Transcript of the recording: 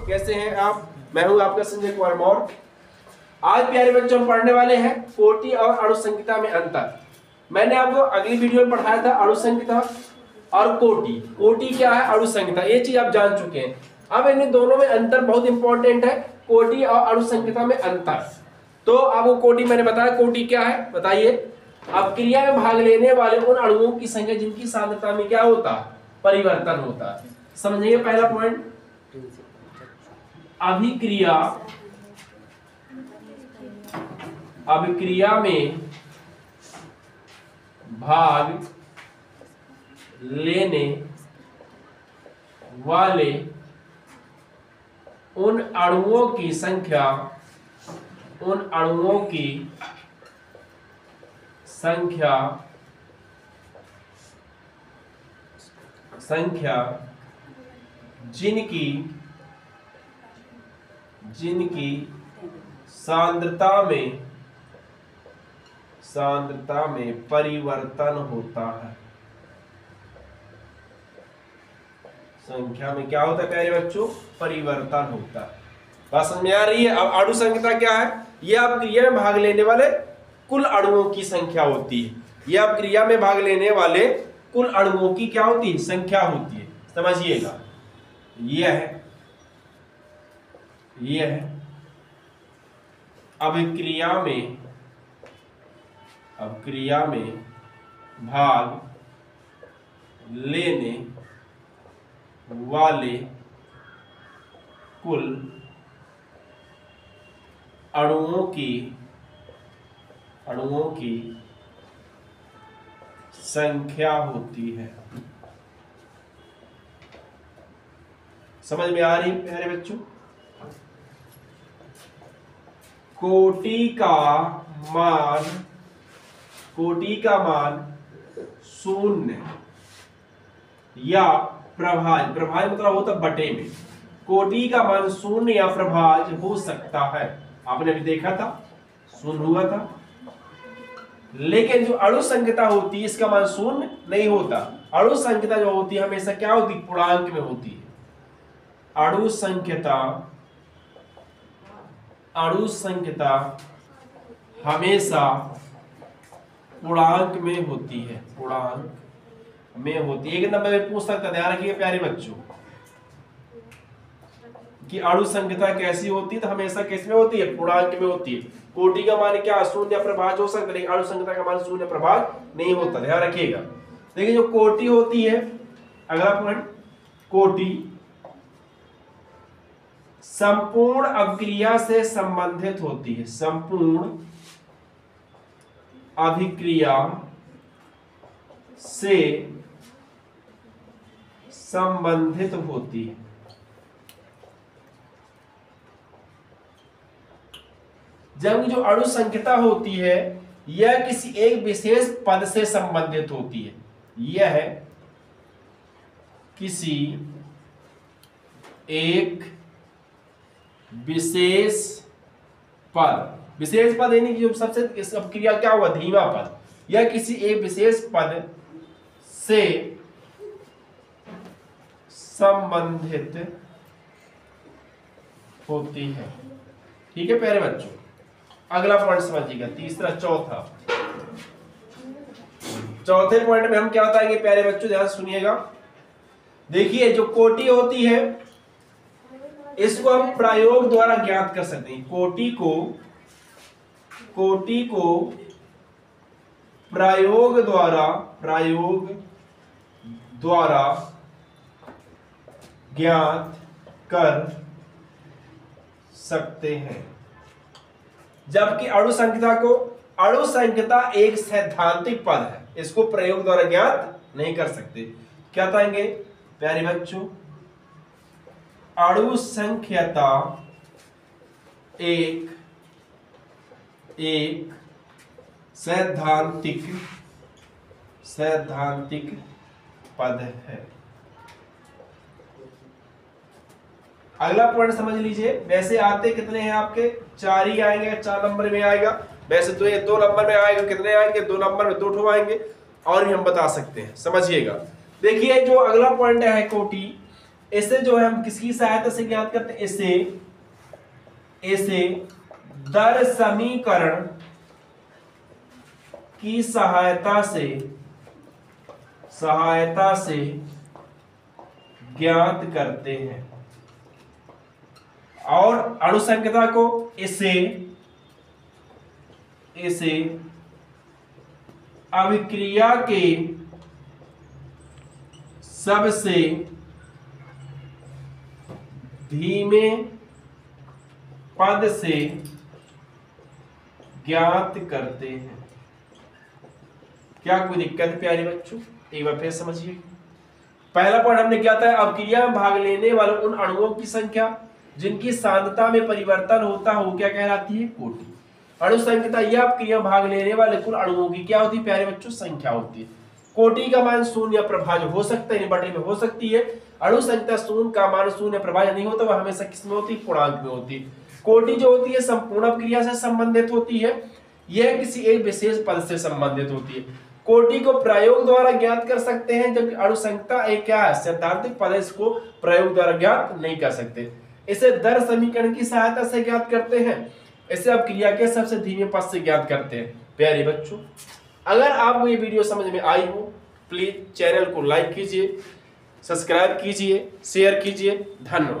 कैसे हैं आप? मैं हूं आपका संजय कुमार मौर्य। आज प्यारे बच्चों हम पढ़ने वाले हैं कोटि और अणुसंख्यता में अंतर। मैंने आपको अगली वीडियो में पढ़ाया था अणुसंख्यता और कोटि। कोटि क्या है, अणुसंख्यता, ये चीज आप जान चुके हैं। अब इन दोनों में अंतर बहुत इंपॉर्टेंट है, कोटि और अणुसंख्यता में अंतर। तो आपको कोटि मैंने बताया, कोटि क्या है बताइए। अब क्रिया में भाग लेने वाले उन अणुओं की संख्या जिनकी सांद्रता में क्या होता है, परिवर्तन होता है। समझिए पहला पॉइंट, अभिक्रिया में भाग लेने वाले उन अणुओं की संख्या जिनकी सांद्रता में परिवर्तन होता है। संख्या में क्या होता है प्यारे बच्चों, परिवर्तन होता है। बात समझ में आ रही है? अब अणुसंख्यता क्या है, यह अब क्रिया में भाग लेने वाले कुल अणुओं की संख्या होती है। यह अब क्रिया में भाग लेने वाले कुल अणुओं की क्या होती है, संख्या होती है। समझिएगा, यह है अब क्रिया में भाग लेने वाले कुल अणुओं की संख्या होती है। समझ में आ रही प्यारे बच्चों? कोटि का मान शून्य या प्रभाज्य मतलब होता बटे में। कोटि का मान शून्य या प्रभाज्य हो सकता है। आपने अभी देखा था, शून्य हुआ था। लेकिन जो अणुसंख्यता होती है इसका मान शून्य नहीं होता। अणुसंख्यता जो होती है हमेशा क्या होती है, पूर्णांक में होती है। अणुसंख्यता हमेशा पूर्णांक में होती है, एक नंबर में पूछ सकता, ध्यान रखिए प्यारे बच्चों कि अणुसंख्यता कैसी होती है, तो हमेशा किस में होती है, पूर्णांक में होती है। कोटि का मान क्या शून्य प्रभाज्य हो सकता है, लेकिन अणुसंख्यता का मान शून्य प्रभाज्य नहीं होता, ध्यान रखिएगा। देखिए जो कोटि होती है, अगला पॉइंट, कोटि संपूर्ण अभिक्रिया से संबंधित होती है। संपूर्ण अभिक्रिया से संबंधित होती है। जब जो अणुसंख्यता होती है यह किसी एक विशेष पद से संबंधित होती है। यह किसी एक विशेष पद यानी कि जो सबसे क्रिया क्या हुआ, धीमा पद। यह किसी एक विशेष पद से संबंधित होती है। ठीक है प्यारे बच्चों, अगला पॉइंट समझिएगा, तीसरा चौथे पॉइंट में हम क्या बताएंगे प्यारे बच्चों, ध्यान सुनिएगा। देखिए जो कोटि होती है इसको हम प्रयोग द्वारा ज्ञात कर सकते हैं। कोटि को प्रयोग द्वारा ज्ञात कर सकते हैं। जबकि अणुसंख्यता एक सैद्धांतिक पद है, इसको प्रयोग द्वारा ज्ञात नहीं कर सकते। क्या बताएंगे प्यारे बच्चों, अणुसंख्यता एक सैद्धांतिक पद है। अगला पॉइंट समझ लीजिए। वैसे आते कितने हैं आपके, 4 ही आएंगे, 4 नंबर में आएगा। वैसे तो ये 2 नंबर में आएगा, कितने आएंगे, 2 नंबर में 2 ठो आएंगे। और भी हम बता सकते हैं, समझिएगा। देखिए जो अगला पॉइंट है कोटि, इसे जो है हम किसकी सहायता से ज्ञात करते हैं, इसे दर समीकरण की सहायता से ज्ञात करते हैं। और अणुसंख्यता को इसे अभिक्रिया के सबसे धीमे पद से ज्ञात करते हैं। क्या कोई दिक्कत है प्यारे बच्चों? एक बार फिर समझिए। पहला पॉइंट हमने क्या था, अभिक्रिया में भाग लेने वाले उन अणुओं की संख्या जिनकी सांद्रता में परिवर्तन होता हो क्या कहलाती है, कोटि। अणुसंख्यता यह अभिक्रिया में भाग लेने वाले कुल अणुओं की क्या होती है प्यारे बच्चों, संख्या होती है। कोटि का मान शून्य या प्रभाज्य हो सकता है, बटे में हो सकती है। अणुसंख्यता शून्य का मान शून्य प्रभाज्य नहीं होता, वह हमेशा किसमें होती है, पूर्णांक में होती है। कोटि जो होती है संपूर्ण अभिक्रिया से संबंधित होती है, यह किसी एक विशेष पद से संबंधित होती है। कोटि को प्रयोग द्वारा ज्ञात कर सकते हैं, जबकि अणुसंख्यता एक क्या है, सैद्धांतिक पद है, इसको प्रयोग द्वारा ज्ञात नहीं कर सकते। इसे दर समीकरण की सहायता से ज्ञात करते हैं, इसे अभिक्रिया के सबसे धीमे पद से ज्ञात करते हैं। प्यारे बच्चों, अगर आपको ये वीडियो समझ में आई हो, प्लीज चैनल को लाइक कीजिए, सब्सक्राइब कीजिए, शेयर कीजिए। धन्यवाद।